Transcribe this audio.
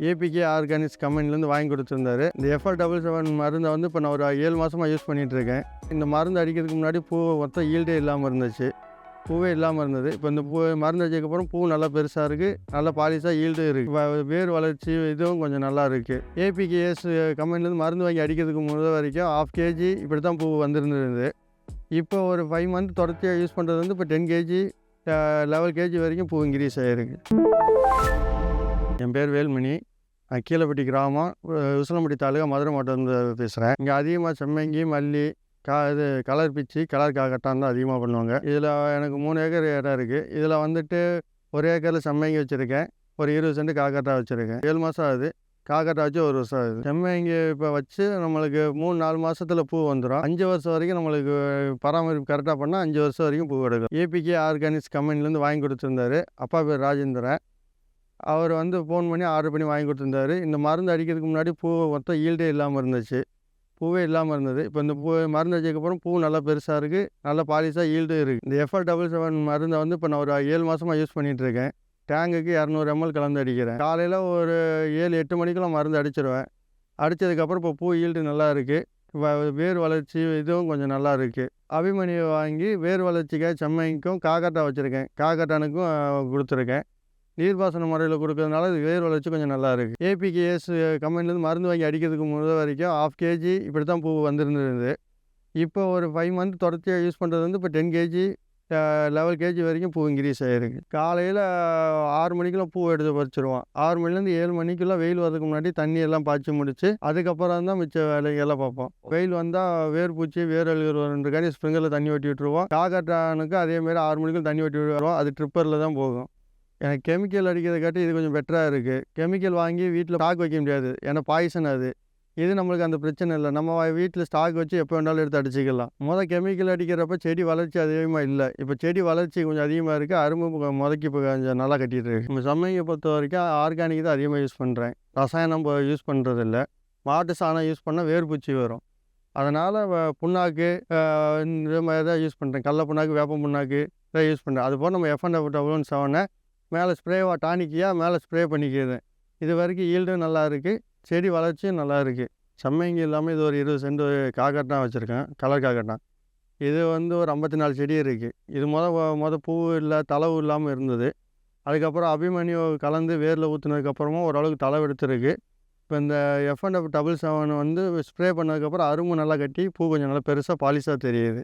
APK organics கம்பெனிலேருந்து வாங்கி கொடுத்துருந்தாரு. இந்த FR77 மருந்தை வந்து இப்போ நான் ஒரு 7 மாதமாக யூஸ் பண்ணிகிட்ருக்கேன். இந்த மருந்து அடிக்கிறதுக்கு முன்னாடி பூ மொத்தம் ஈல்டே இல்லாமல் இருந்துச்சு. பூவே இல்லாமல் இருந்தது. இப்போ இந்த மருந்து அடிச்சதுக்கப்புறம் பூ நல்லா பெருசாக இருக்குது, நல்லா பாலிஷாக ஈல்டு இருக்குது, வேர் வளர்ச்சி இதுவும் கொஞ்சம் நல்லா இருக்குது. ஏபிகேஎஸ் கம்பெனிலேருந்து மருந்து வாங்கி அடிக்கிறதுக்கு முதல் வரைக்கும் 1/2 kg இப்படி தான் பூ வந்திருந்தது. இப்போ ஒரு 5 மந்த் தொடர்ச்சியாக யூஸ் பண்ணுறது வந்து இப்போ 10 kg 11 kg வரைக்கும் பூ இன்க்ரீஸ் ஆகிருக்கு. என் பேர் வேல்மணி. நான் கீழப்பட்டி கிராமம், உசிலம்பட்டி தாலுகா, மதுரை மாவட்டத்தில் பேசுகிறேன். இங்கே அதிகமாக செம்மங்கி, மல்லி, இது கலர் பிச்சி, கலர் காக்கட்டான் தான் அதிகமாக பண்ணுவாங்க. இதில் எனக்கு 3 ஏக்கர் இடம் இருக்குது. இதில் வந்துட்டு 1 ஏக்கரில் செம்மங்கி வச்சுருக்கேன், ஒரு 20 சென்ட் காக்கட்டா வச்சுருக்கேன். 7 மாதம் ஆகுது. காக்கட்டா வச்சு 1 வருஷம் ஆகுது. செம்மங்கி இப்போ வச்சு நம்மளுக்கு 3-4 மாதத்தில் பூ வந்துடும். 5 வருஷம் வரைக்கும் நம்மளுக்கு பராமரிப்பு கரெக்டாக பண்ணால் 5 வருஷம் வரைக்கும் பூ எடுக்கும். ஏபிகே ஆர்கானிக்ஸ் கம்பெனிலேருந்து வாங்கி கொடுத்துருந்தாரு. அப்பா பேர் ராஜேந்திரன். அவர் வந்து ஃபோன் பண்ணி ஆர்டர் பண்ணி வாங்கி கொடுத்துருந்தாரு. இந்த மருந்து அடிக்கிறதுக்கு முன்னாடி பூ மொத்தம் ஈல்டே இல்லாமல் இருந்துச்சு, பூவே இல்லாமல் இருந்தது. இப்போ இந்த மருந்து அடிச்சதுக்கப்புறம் பூ நல்லா பெருசாக இருக்குது, நல்லா பாலிஷாக ஈல்டு இருக்குது. இந்த FR77 மருந்தை வந்து இப்போ நான் ஒரு 7 மாதமாக யூஸ் பண்ணிகிட்ருக்கேன். டேங்குக்கு 200 ml கலந்து அடிக்கிறேன். காலையில் ஒரு 7-8 மணிக்கெல்லாம் மருந்து அடிச்சிடுவேன். அடித்ததுக்கப்புறம் இப்போ பூ ஈல்டு நல்லா இருக்குது, வேர் வளர்ச்சி இதுவும் கொஞ்சம் நல்லா இருக்குது. அபிமன்யை வாங்கி வேர் வளர்ச்சிக்காக செம்மங்கிக்கும் காக்கட்டா வச்சுருக்கேன், காக்கட்டானுக்கும் கொடுத்துருக்கேன். நீர்ப்பாசன முறையில் கொடுக்கறதுனால இது வேர் வளர்ச்சி கொஞ்சம் நல்லா இருக்குது. ஏபிகேஎஸ் கம்பெனிலேருந்து மருந்து வாங்கி அடிக்கிறதுக்கு முதல் வரைக்கும் 1/2 kg இப்படி தான் பூ வந்திருந்தது. இப்போ ஒரு 5 மந்த் தொடர்ச்சியாக யூஸ் பண்ணுறது வந்து இப்போ 10 kg 11 kg வரைக்கும் பூ இன்க்ரீஸ் ஆகிருக்கு. காலையில் 6 மணிக்கெல்லாம் பூ எடுத்து பறிச்சிடுவோம். 6 மணிலேருந்து 7 மணிக்கெல்லாம் வெயில் வரதுக்கு முன்னாடி தண்ணி எல்லாம் பாய்ச்சி முடிச்சு அதுக்கப்புறம் தான் மிச்ச வேலைகள்லாம் பார்ப்போம். வெயில் வந்தால் வேர் பூச்சி, வேர் அழுகிறதுக்காண்டி ஸ்ப்ரிங்கரில் தண்ணி வெட்டி விட்டுருவோம். காக்கட்டானுக்கு அதேமாரி 6 மணிக்கு தண்ணி வெட்டி விட்டுருவோம். அது ட்ரிப்பரில் தான் போகும். எனக்கு கெமிக்கல் அடிக்கிறத காட்டி இது கொஞ்சம் பெட்டராக இருக்குது. கெமிக்கல் வாங்கி வீட்டில் ஸ்டாக் வைக்க முடியாது, ஏன்னா பாய்சன் அது. இது நம்மளுக்கு அந்த பிரச்சனை இல்லை. நம்ம வீட்டில் ஸ்டாக் வச்சு எப்போ வேணாலும் எடுத்து அடிச்சிக்கலாம். கெமிக்கல் அடிக்கிறப்ப செடி வளர்ச்சி அதிகமாக இல்லை. இப்போ செடி வளர்ச்சி கொஞ்சம் அதிகமாக இருக்குது. அரும்பு முதக்கி இப்போ கொஞ்சம் நல்லா கட்டிகிட்டு இருக்கு. நம்ம செம்மங்கியை பொறுத்த வரைக்கும் ஆர்கானிக் தான் அதிகமாக யூஸ் பண்ணுறேன். ரசாயனம் யூஸ் பண்ணுறதில்ல. மாட்டு சாணம் யூஸ் பண்ணால் வேர் பூச்சி வரும். அதனால் புண்ணாக்கு இந்த மாதிரி தான் யூஸ் பண்ணுறேன். கடல புண்ணாக்கு, வேப்ப புண்ணாக்கு தான் யூஸ் பண்ணுறேன். அதுபோல் நம்ம FR77 மேலே டானிக்கியாக மேலே ஸ்ப்ரே பண்ணிக்கிறது. இது வரைக்கும் ஈல்டும் நல்லா இருக்குது, செடி வளர்ச்சியும் நல்லா இருக்குது. செம்மங்கி இல்லாமல் இது ஒரு 20 சென்ட் காக்கட்டான் வச்சுருக்கேன், கலர் காக்கட்டான். இது வந்து ஒரு 54 செடி இருக்குது. இது மொதல் பூ இல்லை, தளவு இல்லாமல் இருந்தது. அதுக்கப்புறம் அபிமன்யு கலந்து வேரில் ஊற்றுனதுக்கப்புறமும் ஓரளவுக்கு தளவு எடுத்துருக்கு. இப்போ இந்த FR77 வந்து ஸ்ப்ரே பண்ணதுக்கப்புறம் அரும்பு நல்லா கட்டி பூ கொஞ்சம் நல்லா பெருசாக பாலிஷாக தெரியுது.